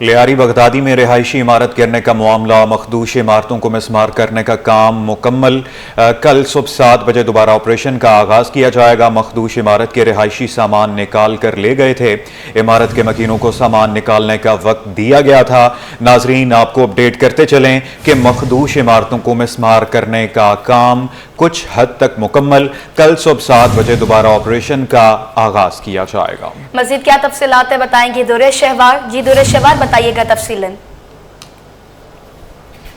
Lyari Baghdadi में रिहायशी इमारत गिरने का मामला, मखदूश इमारतों को मिसमार करने का काम मुकम्मल। कल सुबह 7 बजे दोबारा ऑपरेशन का आगाज किया जाएगा। मखदूश इमारत के रिहायशी सामान निकाल कर ले गए थे। इमारत के मकीनों को सामान निकालने का वक्त दिया गया था। नाजरीन, आपको अपडेट करते चलें कि मखदूश इमारतों को मिसमार करने का काम कुछ हद तक मुकम्मल। कल सुबह 7 बजे दोबारा ऑपरेशन का आगाज किया जाएगा। मजीद क्या तफसीलात है बताएंगे दुरेश शहवार। जी दुरेश शहवार, बताइएगा तफसीलन।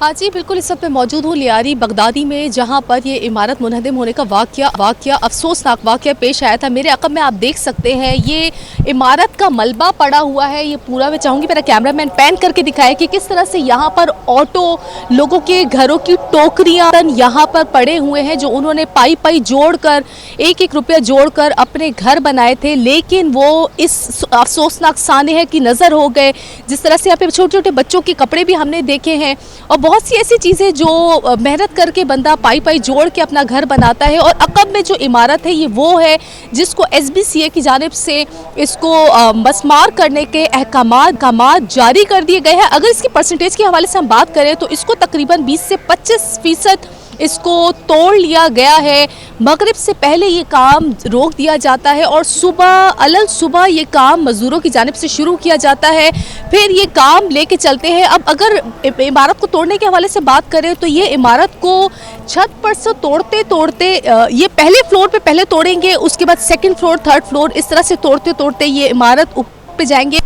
हाँ जी बिल्कुल, इस वक्त मैं मौजूद हूँ लियारी बगदादी में, जहाँ पर ये इमारत मुनहदम होने का वाक़या अफसोसनाक वाक़या पेश आया था। मेरे अक़ब में आप देख सकते हैं ये इमारत का मलबा पड़ा हुआ है। ये पूरा मैं चाहूँगी मेरा कैमरामैन पैन करके दिखाए कि किस तरह से यहाँ पर ऑटो, लोगों के घरों की टोकरियाँ यहाँ पर पड़े हुए हैं, जो उन्होंने पाई जोड़ कर 1-1 रुपया जोड़ कर अपने घर बनाए थे, लेकिन वो इस अफसोसनाक सानहे की नज़र हो गए। जिस तरह से यहाँ पे छोटे छोटे बच्चों के कपड़े भी हमने देखे हैं और बहुत सी ऐसी चीज़ें जो मेहनत करके बंदा पाई जोड़ के अपना घर बनाता है। और अक़ब में जो इमारत है ये वो है जिसको SBCA की जानिब से इसको मसमार करने के अहकामात जारी कर दिए गए हैं। अगर इसकी परसेंटेज के हवाले से हम बात करें तो इसको तकरीबन 20 से 25% इसको तोड़ लिया गया है। मगरिब से पहले ये काम रोक दिया जाता है और सुबह ये काम मजदूरों की जानिब से शुरू किया जाता है, फिर ये काम लेके चलते हैं। अब अगर इमारत को तोड़ने के हवाले से बात करें तो ये इमारत को छत पर से तोड़ते ये पहले फ्लोर पे पहले तोड़ेंगे, उसके बाद 2nd फ्लोर 3rd फ्लोर, इस तरह से तोड़ते ये इमारत ऊपर पे जाएंगे।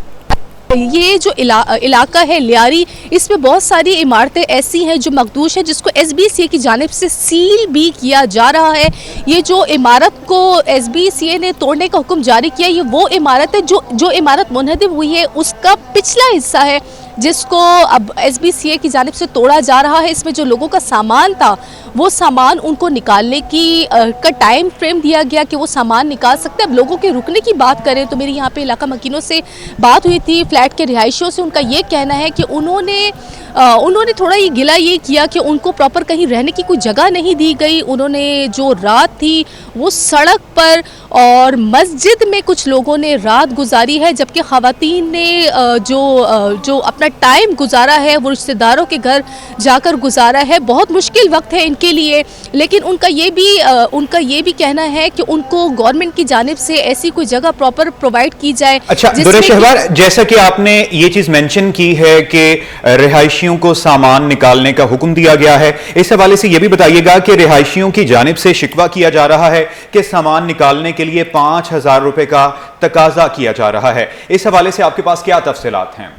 ये जो इलाका है लियारी, इसमें बहुत सारी इमारतें ऐसी हैं जो मखदूश है, जिसको SBCA की जानिब से सील भी किया जा रहा है। ये जो इमारत को SBCA ने तोड़ने का हुक्म जारी किया, ये वो इमारत है जो इमारत मुनहदम हुई है उसका पिछला हिस्सा है, जिसको अब SBCA की जानिब से तोड़ा जा रहा है। इसमें जो लोगों का सामान था वो सामान उनको निकालने का टाइम फ्रेम दिया गया कि वो सामान निकाल सकते हैं। अब लोगों के रुकने की बात करें तो मेरी यहाँ पे इलाका मकीनों से बात हुई थी, फ्लैट के रिहायशियों से। उनका ये कहना है कि उन्होंने थोड़ा ये गिला ये किया कि उनको प्रॉपर कहीं रहने की कोई जगह नहीं दी गई। उन्होंने जो रात थी वो सड़क पर और मस्जिद में कुछ लोगों ने रात गुजारी है, जबकि ख़वातीन ने जो अपना टाइम गुजारा है वो रिश्तेदारों के घर जाकर गुजारा है। बहुत मुश्किल वक्त है इनके लिए, लेकिन उनका ये भी कहना है कि उनको गवर्नमेंट की जानिब से ऐसी कोई जगह प्रॉपर प्रोवाइड की जाए। अच्छा दुरेश शहवार, जैसा कि आपने ये चीज़ मेंशन की है कि रिहायशियों को सामान निकालने का हुक्म दिया गया है, इस हवाले से यह भी बताइएगा कि रिहायशियों की जानिब से शिकवा किया जा रहा है कि सामान निकालने के लिए 5,000 रुपए का तकाजा किया जा रहा है। इस हवाले से आपके पास क्या तफसीलात हैं?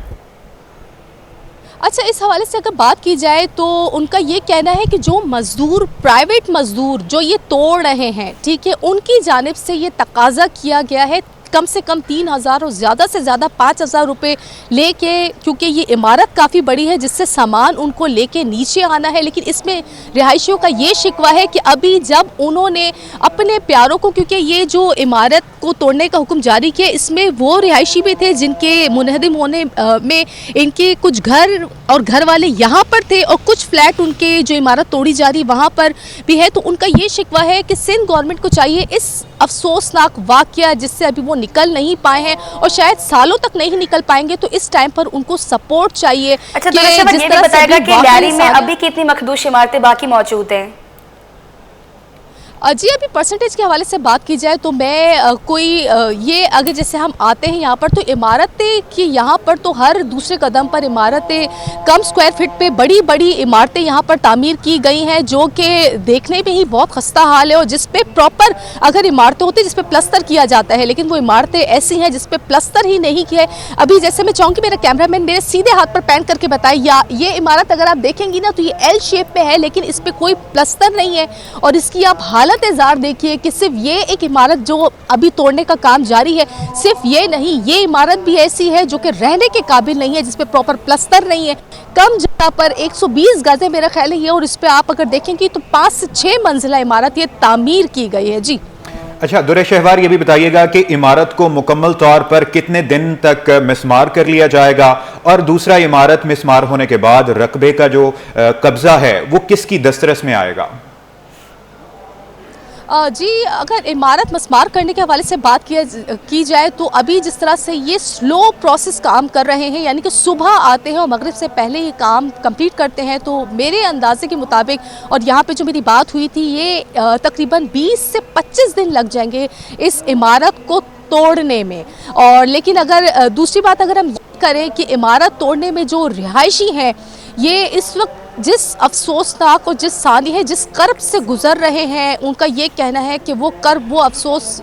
अच्छा, इस हवाले से अगर बात की जाए तो उनका ये कहना है कि जो प्राइवेट मजदूर जो ये तोड़ रहे हैं, ठीक है, उनकी जानिब से ये तकाजा किया गया है कम से कम 3,000 और ज़्यादा से ज़्यादा 5,000 रुपये लेके, क्योंकि ये इमारत काफ़ी बड़ी है जिससे सामान उनको लेके नीचे आना है। लेकिन इसमें रिहायशियों का ये शिकवा है कि अभी जब उन्होंने अपने प्यारों को, क्योंकि ये जो इमारत को तोड़ने का हुक्म जारी किया, इसमें वो रिहायशी भी थे जिनके मुनहदम होने में इनके कुछ घर और घर वाले यहाँ पर थे और कुछ फ्लैट उनके जो इमारत तोड़ी जा रही वहाँ पर भी है। तो उनका ये शिकवा है कि सिंध गवर्नमेंट को चाहिए इस अफसोसनाक वाक़या जिससे अभी वो निकल नहीं पाए हैं और शायद सालों तक नहीं निकल पाएंगे, तो इस टाइम पर उनको सपोर्ट चाहिए। अच्छा, तो ये भी बताएगा कि लियारी में अभी कितनी मखदूश इमारतें बाकी मौजूद हैं? जी, अभी परसेंटेज के हवाले से बात की जाए तो मैं ये अगर जैसे हम आते हैं यहाँ पर तो इमारतें कि यहाँ पर तो हर दूसरे कदम पर इमारतें कम स्क्वायर फीट पे बड़ी इमारतें यहाँ पर तामीर की गई हैं, जो कि देखने में ही बहुत खस्ता हाल है और जिस पे प्रॉपर अगर इमारतें होती जिस पे प्लस्तर किया जाता है, लेकिन वो इमारतें ऐसी हैं जिस पे प्लस्तर ही नहीं किया है। अभी जैसे मैं चाहूँगी मेरा कैमरामैन मेरे सीधे हाथ पर पैन करके बताए, या ये इमारत अगर आप देखेंगी ना तो ये L शेप में है, लेकिन इस पर कोई प्लस्तर नहीं है और इसकी आप हालत जार देखिए कि सिर्फ ये एक इमारत जो अभी तोड़ने का काम जारी है, सिर्फ ये नहीं, ये इमारत भी ऐसी है जो कि रहने के काबिल नहीं है, जिसपे प्रॉपर प्लस्तर नहीं है। कम जगह पर 120 गज है मेरा ख्याल है ये, और इस पे आप अगर देखेंगे तो 5 से 6 मंजिला इमारत ये तामीर की गई है। जी अच्छा दुरेश शहवार, ये भी बताइएगा कि इमारत को मुकम्मल तौर पर कितने दिन तक मिसमार कर लिया जाएगा, और दूसरा, इमारत मिसमार होने के बाद रकबे का जो कब्जा है वो किसकी दस्तरस में आएगा? जी, अगर इमारत मस्मार करने के हवाले से बात की जाए तो अभी जिस तरह से ये स्लो प्रोसेस काम कर रहे हैं, यानी कि सुबह आते हैं और मगरिब से पहले ये काम कंप्लीट करते हैं, तो मेरे अंदाजे के मुताबिक और यहाँ पे जो मेरी बात हुई थी, ये तकरीबन 20 से 25 दिन लग जाएंगे इस इमारत को तोड़ने में। और लेकिन अगर दूसरी बात अगर हम करें कि इमारत तोड़ने में जो रिहायशी हैं, ये इस वक्त जिस अफसोसनाक और जिस सानिया जिस कर्ब से गुजर रहे हैं, उनका ये कहना है कि वो कर्ब, वो अफसोस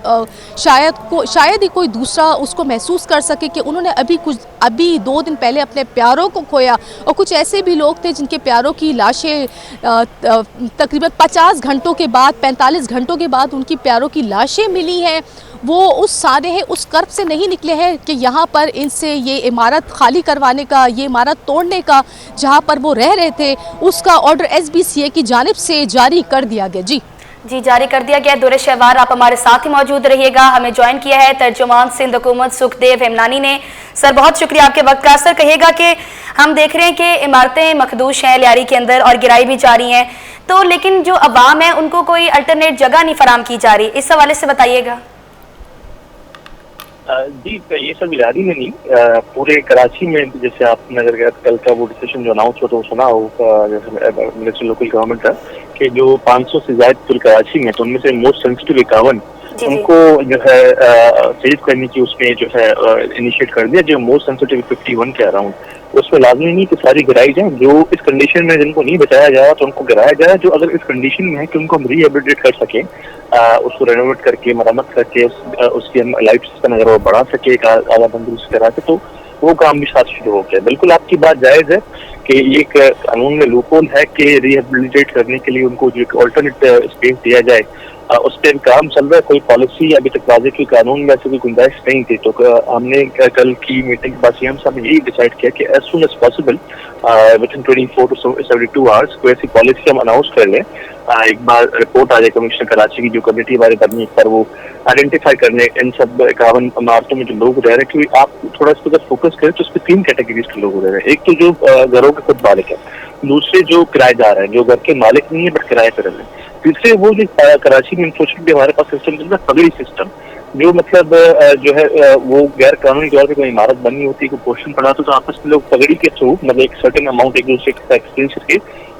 शायद ही कोई दूसरा उसको महसूस कर सके कि उन्होंने अभी 2 दिन पहले अपने प्यारों को खोया। और कुछ ऐसे भी लोग थे जिनके प्यारों की लाशें तकरीबन 50 घंटों के बाद, 45 घंटों के बाद उनकी प्यारों की लाशें मिली हैं। वो उस सारे उस कर्ब से नहीं निकले हैं कि यहाँ पर इनसे ये इमारत खाली करवाने का, ये इमारत तोड़ने का, जहाँ पर वो रह रहे थे, उसका ऑर्डर SBCA की जानिब से जारी कर दिया गया। जी, जारी कर दिया गया। दौरे शहवार आप हमारे साथ ही मौजूद रहिएगा। हमें ज्वाइन किया है तर्जुमान सिंध हुकूमत सुखदेव हिमनानी ने। सर, बहुत शुक्रिया आपके वक्त का। सर, कहिएगा कि हम देख रहे हैं कि इमारतें मखदूश हैं लियारी के अंदर और गिराई भी जा रही हैं, तो लेकिन जो अवाम है उनको कोई अल्टरनेट जगह नहीं फराम की जा रही, इस हवाले से बताइएगा। जी, ये सब लियारी में नहीं, पूरे कराची में, जैसे आपने अगर कल का वो डिसीजन जो अनाउंस हो तो सुना हो मिनिस्टर लोकल गवर्नमेंट का, कि जो 500 से ज्यादा पूरे कराची में, तो उनमें से मोस्ट सेंसिटिव 51 उनको जो है सेव करने की उसमें जो है इनिशिएट कर दिया। जो मोस्ट सेंसिटिव 51 के अराउंड, उसमें लाजमी नहीं कि सारी गिराई जाए। जो इस कंडीशन में जिनको नहीं बचाया जाए तो उनको गिराया जाए। जो अगर इस कंडीशन में है कि उनको हम रिहेबिलिटेट कर सकें, उसको रेनोवेट करके, मरम्मत करके, उसकी हम लाइफ सिस्टम अगर वो बढ़ा सके एक आधा तंदुरुस्त करा के, तो वो काम भी साथ शुरू हो गया। बिल्कुल आपकी बात जायज़ है कि एक कानून में लूपहोल है कि रिहेबिलिटेट करने के लिए उनको जो एक ऑल्टरनेट स्पेस दिया जाए, उस पर काम चल रहा है। कोई पॉलिसी अभी तक वाज़ेह की कानून में ऐसी कोई गुंजाइश नहीं थी, तो हमने कल की मीटिंग के बाद CM साहब ने यही डिसाइड किया कि as soon as possible within 24 to 72 hours कोई ऐसी पॉलिसी हम अनाउंस कर लें। एक बार रिपोर्ट आ जाए कमिश्नर कराची की जो कमेटी हमारे बनी, एक बार वो आइडेंटिफाई करने इन सब 51 इमारतों में जो लोग रह रहे हैं, क्योंकि आप थोड़ा इस पर फोकस करें तो उस पर 3 कैटेगरीज के लोग रह रहे हैं। एक तो जो घरों के खुद मालिक है, दूसरे जो किराएदार है, जो घर के मालिक नहीं है बट किराए पर रह रहे हैं, तीसरे वो जो कराची में अनफॉर्चुनेटली हमारे पास सिस्टम चल रहा है पगड़ी सिस्टम, जो मतलब जो है वो गैर कानूनी तौर पर कोई इमारत बननी होती है, कोई पोर्शन पड़ा तो आपस में लोग पगड़ी के थ्रू मतलब एक सर्टेन अमाउंट एक दूसरे के एक्सचेंज करके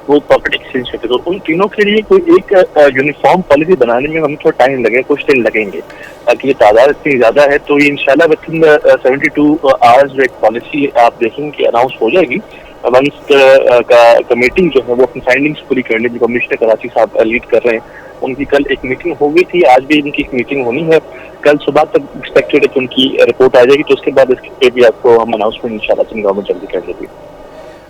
वो प्रॉपर्टी एक्सचेंज करते। तो उन तीनों के लिए कोई एक यूनिफॉर्म पॉलिसी बनाने में हमें थोड़ा टाइम लगेगा, कुछ दिन लगेंगे, ताकि ये तादाद इतनी ज्यादा है। तो ये इंशाल्लाह विद इन 72 आवर्स जो एक पॉलिसी आप देखेंगे कि अनाउंस हो जाएगी। वंस का कमेटी जो है वो अपनी फाइंडिंग्स पूरी कर ली, जो कमिश्नर कराची साहब लीड कर रहे हैं। उनकी कल एक मीटिंग हो गई थी, आज भी इनकी एक मीटिंग होनी है। कल सुबह तक एक्सपेक्टेड है कि उनकी रिपोर्ट आ जाएगी, तो उसके बाद इसके भी आपको हम अनाउंसमेंट इंशाल्लाह सिंध गवर्नमेंट जल्दी कर देगी।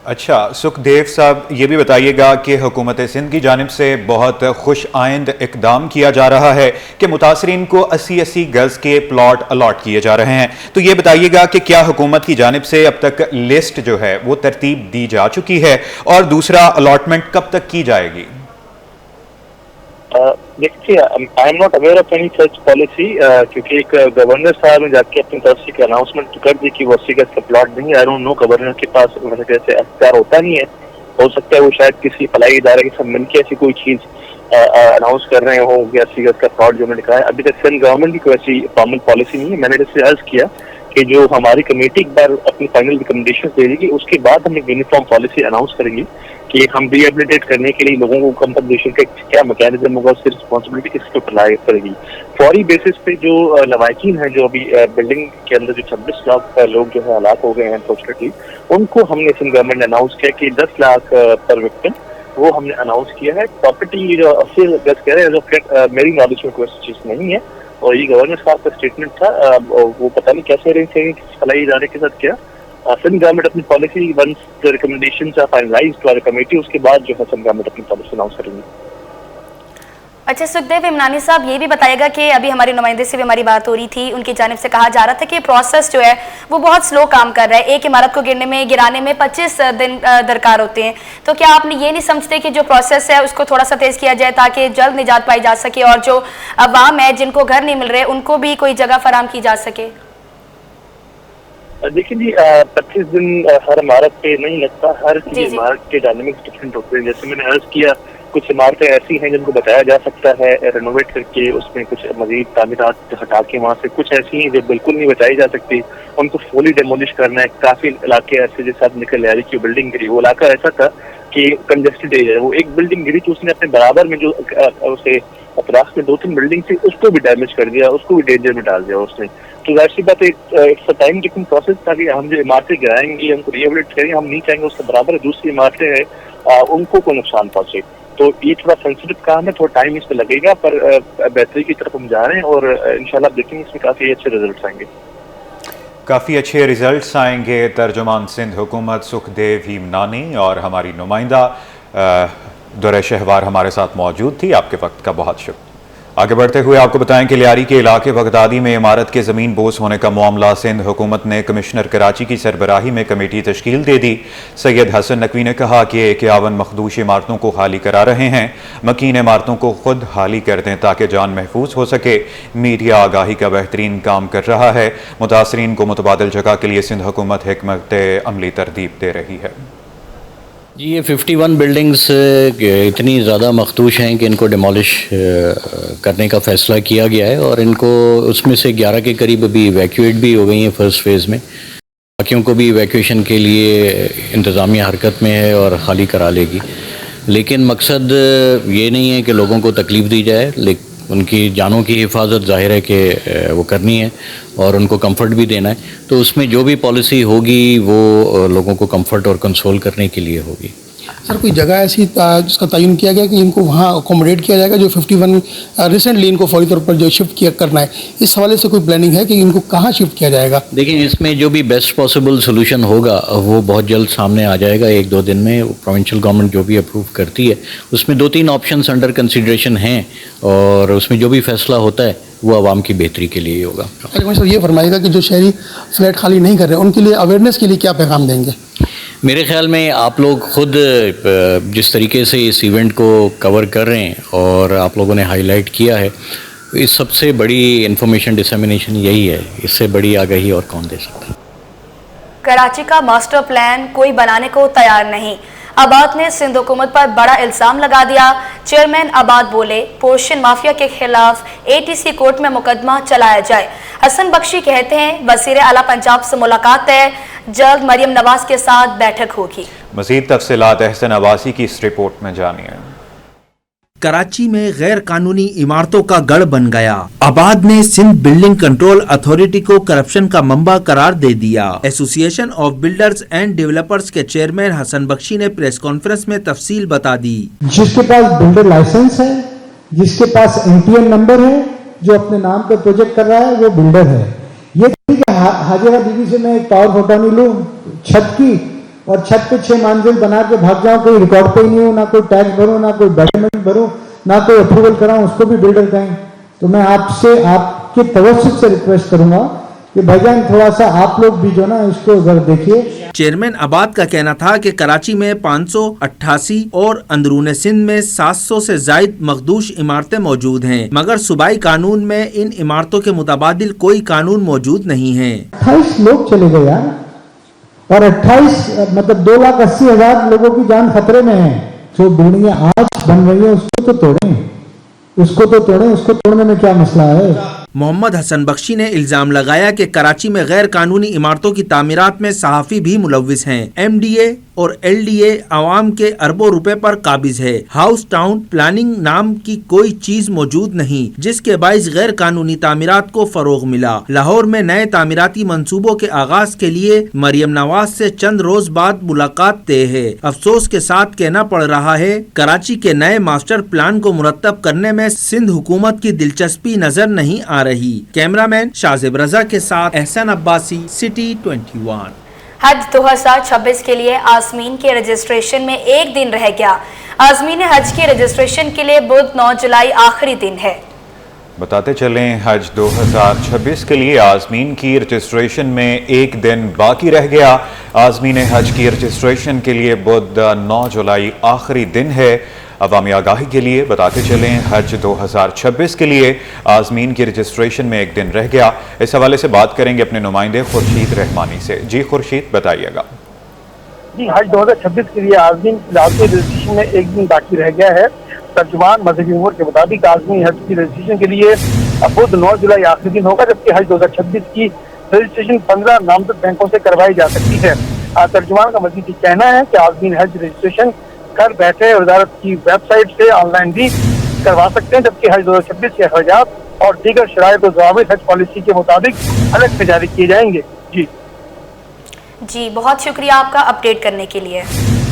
अच्छा, सुखदेव साहब, ये भी बताइएगा कि हुकूमत सिंध की जानिब से बहुत खुश आइंद इकदाम किया जा रहा है कि मुतासरीन को 80-80 गज के प्लॉट अलॉट किए जा रहे हैं, तो ये बताइएगा कि क्या हुकूमत की जानिब से अब तक लिस्ट जो है वो तरतीब दी जा चुकी है, और दूसरा अलॉटमेंट कब तक की जाएगी? देखिए, I am not aware of any such policy, क्योंकि एक गवर्नर साहब ने जाके अपनी तरफ से अनाउंसमेंट कर दी कि वो 80 गज का प्लॉट नहीं। आई डोंट नो, गवर्नर के पास वैसे अख्तियार होता नहीं है, हो सकता है वो शायद किसी फलाई इदारे के साथ मिलकर ऐसी कोई चीज अनाउंस कर रहे हो कि 80 गज का प्लॉट जो मैंने कहा है। अभी तक सिंध गवर्नमेंट की कोई ऐसी फॉर्मल पॉलिसी नहीं है। मैंने जैसे अर्ज किया कि जो हमारी कमेटी एक बार अपनी फाइनल रिकमेंडेशन दे देगी, उसके बाद हम एक यूनिफॉर्म पॉलिसी अनाउंस करेंगे कि हम रिहेबिलिटेट करने के लिए लोगों को कंपनसेशन का क्या मैकेनिज्म होगा, उसकी रिस्पॉन्सिबिलिटी किसके ऊपर लाई करेगी। फौरी बेसिस पे जो लवाकिन है, जो अभी बिल्डिंग के अंदर जो 26 लाख लोग जो है हलाक हो गए हैं अनफॉर्चुनेटली, उनको हमने सिंध गवर्नमेंट ने अनाउंस किया कि 10 लाख पर विक्टिम, वो हमने अनाउंस किया है। प्रॉपर्टी जो 80 गज कह रहे हैं, जो मेरी नॉलेज में कोई ऐसी चीज नहीं है, और ये गवर्नर साहब का स्टेटमेंट था, वो पता नहीं कैसे अरेंज करेंगे, किस फलाई इदारे के साथ क्या। सिंध गवर्नमेंट अपनी policy once the recommendations are finalised to our committee, उसके बाद जो है सिंध गवर्नमेंट अपनी पॉलिसी अनाउंस करेंगे। अच्छा, सुखदेव हिमनानी साहब, ये भी बताएगा कि अभी हमारे नुमाइंदे से भी हमारी बात हो रही थी, उनकी जानिब से कहा जा रहा था कि प्रोसेस जो है वो बहुत स्लो काम कर रहा है, एक इमारत को गिराने में 25 दिन दरकार होते हैं, तो क्या आपने ये नहीं समझते कि जो प्रोसेस है उसको थोड़ा सा तेज किया जाए ताकि जल्द निजात पाई जा सके, और जो अवाम है जिनको घर नहीं मिल रहे उनको भी कोई जगह फराम की जा सके? देखिए जी, 25 दिन हर इमारत पे नहीं लगता, हर इमारत के डायनेमिक्स डिफरेंट होते हैं। जैसे मैंने अर्ज किया, कुछ इमारतें ऐसी हैं जिनको बताया जा सकता है रेनोवेट करके उसमें कुछ मजीद तामीरात हटा के वहाँ से, कुछ ऐसी हैं जो बिल्कुल नहीं बताई जा सकती, उनको फुली डेमोलिश करना है। काफी इलाके ऐसे जैसे आप निकल यारी की बिल्डिंग गिरी, वो इलाका ऐसा था कि कंजेस्टेड एरिया है, वो एक बिल्डिंग गिरी तो उसने अपने बराबर में जो उसे अतराफ में 2-3 बिल्डिंग थी उसको भी डैमेज कर दिया, उसको भी डेंजर में डाल दिया उसने। तो जाहिर सी बात है it's a time taking process था कि हम जो इमारतें गिराएंगे, हमको रिहेबिलिट करेंगे, हम नहीं चाहेंगे उसके बराबर दूसरी इमारतें हैं उनको कोई नुकसान पहुंचे। तो ये थोड़ा सेंसिटिव काम है, थोड़ा टाइम इस पर लगेगा, पर बेहतरी की तरफ हम जा रहे हैं और इंशाल्लाह देखेंगे इसमें काफी अच्छे रिजल्ट आएंगे। काफ़ी अच्छे रिजल्ट्स आएंगे। तर्जुमान सिंध हुकूमत सुखदेव हीमनानी और हमारी नुमाइंदा दुर्र शहवार हमारे साथ मौजूद थी। आपके वक्त का बहुत शुक्रिया। आगे बढ़ते हुए आपको बताएं कि लियारी के इलाके बगदादी में इमारत के ज़मीन बोझ होने का मामला, सिंध हुकूमत ने कमिश्नर कराची की सरबराही में कमेटी तश्कील दे दी। सैयद हसन नकवी ने कहा कि 51 मखदूश इमारतों को खाली करा रहे हैं, मकीन इमारतों को खुद खाली कर दें ताकि जान महफूज हो सके। मीडिया आगाही का बेहतरीन काम कर रहा है। मुतासरीन को मुतबादिल जगह के लिए सिंध हुकूमत हिकमत अमली तरतीब दे रही है। जी, ये 51 बिल्डिंग्स इतनी ज़्यादा मखदूश हैं कि इनको डिमोलिश करने का फ़ैसला किया गया है और इनको उसमें से 11 के करीब अभी इवैक्यूएट भी हो गई हैं फर्स्ट फेज़ में। बाकियों को भी इवैक्यूएशन के लिए इंतज़ामिया हरकत में है और खाली करा लेगी। लेकिन मकसद ये नहीं है कि लोगों को तकलीफ़ दी जाए, लेकिन उनकी जानों की हिफाजत ज़ाहिर है कि वो करनी है और उनको कंफर्ट भी देना है। तो उसमें जो भी पॉलिसी होगी वो लोगों को कंफर्ट और कंसोल करने के लिए होगी। सर, कोई जगह ऐसी जिसका तयन किया गया कि इनको वहाँ अकोमोडेट किया जाएगा, जो 51 रिसेंटली इनको फौरी तौर पर जो शिफ्ट किया करना है, इस हवाले से कोई प्लानिंग है कि इनको कहाँ शिफ्ट किया जाएगा? देखिए, इसमें जो भी बेस्ट पॉसिबल सोल्यूशन होगा वो बहुत जल्द सामने आ जाएगा। 1-2 दिन में प्रोविंशियल गवर्नमेंट जो भी अप्रूव करती है उसमें 2-3 ऑप्शंस अंडर कंसिडरेशन हैं और उसमें जो भी फैसला होता है वो आवाम की बेहतरी के लिए ही होगा। सर, ये फरमाएगा कि जो शहरी फ्लैट खाली नहीं कर रहे उनके लिए अवेयरनेस के लिए क्या पैगाम देंगे? मेरे ख्याल में आप लोग खुद जिस तरीके से इस इवेंट को कवर कर रहे हैं और आप लोगों ने हाईलाइट किया है, इस सबसे बड़ी इंफॉर्मेशन डिसेमिनेशन यही है। इससे बड़ी आगाही और कौन दे सकता है? कराची का मास्टर प्लान कोई बनाने को तैयार नहीं। आबाद ने सिंध हुकूमत पर बड़ा इल्ज़ाम लगा दिया। चेयरमैन आबाद बोले पोर्शन माफिया के खिलाफ ATC कोर्ट में मुकदमा चलाया जाए। हसन बख्शी कहते हैं वज़ीर आला पंजाब से मुलाकात है, जल्द मरियम नवाज के साथ बैठक होगी। मज़ीद तफसीलात अहसन अब्बासी की इस रिपोर्ट में जानिए। कराची में गैर कानूनी इमारतों का गढ़ बन गया। आबाद ने सिंध बिल्डिंग कंट्रोल अथॉरिटी को करप्शन का मंबा करार दे दिया। Association of builders and developers के चेयरमैन हसन बख्शी ने प्रेस कॉन्फ्रेंस में तफसील बता दी। जिसके पास बिल्डर लाइसेंस है, जिसके पास MTN नंबर है, जो अपने नाम पे प्रोजेक्ट कर रहा है वो बिल्डर है। ये ठीक है, हाजिरा बीवी से मैं एक पावर फोटानी लूँ छत की और छत पे 6 मंजिल बना के भाग जाऊं, कोई रिकॉर्ड पे ही नहीं हो, ना कोई टैक्स भरूं, ना कोई बेटरमेंट भरूं, ना कोई अप्रूवल कराऊं, उसको भी बिल्डर कहें। तो मैं आपसे आपके तवज्जुह से रिक्वेस्ट करूंगा कि भाईजान थोड़ा सा आप लोग भी जो ना इसको जरा देखिए। चेयरमैन आबाद का कहना था कि कराची में 588 और अंदरून सिंध में 700 से जायद मखदूश इमारतें मौजूद हैं, मगर सूबाई कानून में इन इमारतों के मुताबादिल कोई कानून मौजूद नहीं है। 28 लोग चले गए यार, और 28 मतलब 2,80,000 लोगों की जान खतरे में है। जो बिल्डिंगें आज बन रही है उसको तो तोड़ें, उसको तोड़ने में क्या मसला है? मोहम्मद हसन बख्शी ने इल्जाम लगाया कि कराची में गैर कानूनी इमारतों की तामीरात में सहाफ़ी भी मुलव्विस हैं। MDA और LDA आवाम के अरबों रुपए पर काबिज है। हाउस टाउन प्लानिंग नाम की कोई चीज मौजूद नहीं, जिसके बाइस गैर कानूनी तामीरात को फरोग मिला। लाहौर में नए तामीराती मंसूबों के आगाज के लिए मरियम नवाज से चंद रोज बाद मुलाकात तय है। अफसोस के साथ कहना पड़ रहा है कराची के नए मास्टर प्लान को मुरतब करने में सिंध हुकूमत की दिलचस्पी नजर नहीं आ रही। कैमरामैन शाजिब रजा के साथ अहसन अब्बासी, सिटी 21। हज 2026 के लिए आज़मीन के रजिस्ट्रेशन में एक दिन रह गया। आज़मीन हज के रजिस्ट्रेशन के लिए बुध 9 जुलाई आखिरी दिन है। बताते चलें हज 2026 के लिए आज़मीन की रजिस्ट्रेशन में एक दिन बाकी रह गया। आज़मीन हज की रजिस्ट्रेशन के लिए बुध 9 जुलाई आखिरी दिन है। अवामी आगाही के लिए बताते चलें हज 2026 के लिए आज़मीन की रजिस्ट्रेशन में एक दिन रह गया। इस हवाले से बात करेंगे अपने नुमाइंदे खुर्शीद रहमानी से। जी खुर्शीद, बताइएगा। जी, हज 2026 के लिए आज़मीन के रजिस्ट्रेशन में एक दिन बाकी रह गया है। तर्जुमान मजहबी उमूर के मुताबिक आज़मी हज की रजिस्ट्रेशन के लिए बुध 9 जुलाई आखिरी दिन होगा, जबकि हज 2026 की रजिस्ट्रेशन 15 नामजद बैंकों से करवाई जा सकती है। तर्जुमान का मजीद कहना है कि आज़मी हज रजिस्ट्रेशन घर बैठे वजारत की वेबसाइट से ऑनलाइन भी करवा सकते हैं, जबकि हज 2026 के अखराजात और दीगर शराइत और ज़वाबित हज पॉलिसी के मुताबिक अलग से जारी किए जाएंगे। जी बहुत शुक्रिया आपका अपडेट करने के लिए।